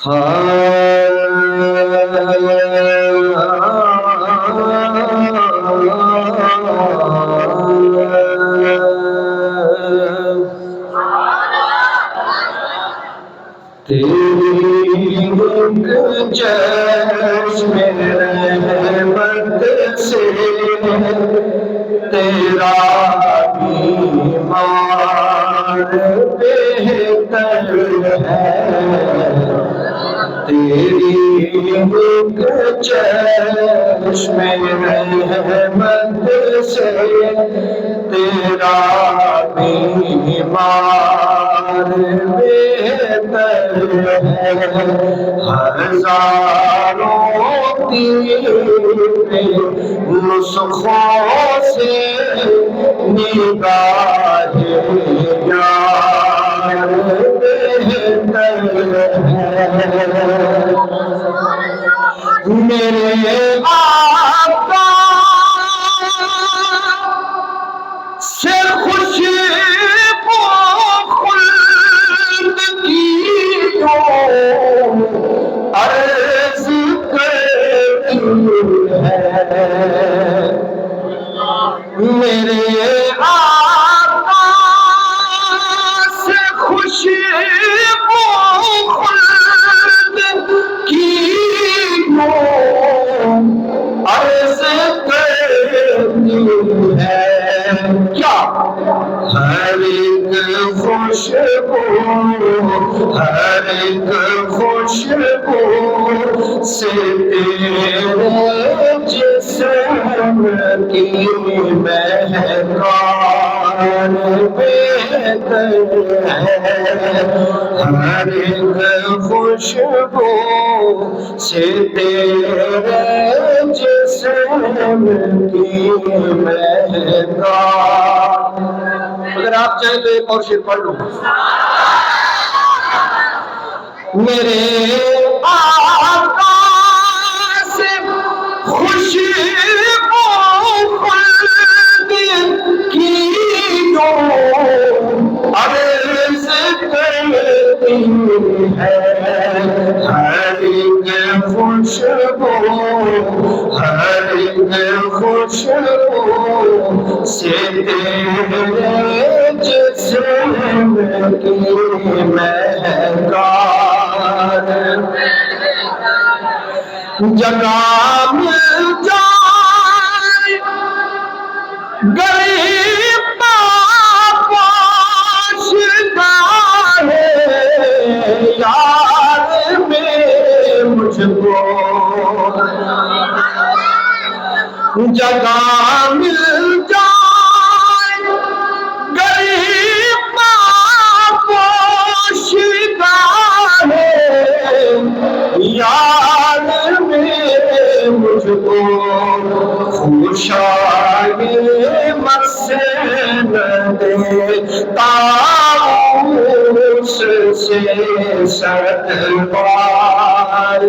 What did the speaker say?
تیری چشم رحمت سے تیرا بیمار بہتر ہے، تیری چشم رحمت سے تیرا بیمار بہتر ہے، ہزاروں تیرے نسخوں سے نگاہ یار بہتر ہے، میرے آقا سے خوشبو خلد کی جو عرض کرتی ہے، میرے آقا سے خوشبو خلد کی جو عرض کرتی ہے، کیا ہر ایک خوشبو سے تیرے جسم کی مہکان بہتر ہے، ہر ایک خوشبو سے تیرے جسم کی مہکان۔ اگر آپ چاہیں تو ایک اور شعر پڑھ لوں، میرے آقا سے خوشبو خلد کی جو عرض کرتی ہے، ہر ایک خوشبو سے تیرے جسم کی مہکان، جگہ مل جائے غریب پاشدار یار میں مجھ کو، جگہ مل جائے غریب پاشدار یار میں مجھ کو، خوشائی مسند طاؤس سے 7 بار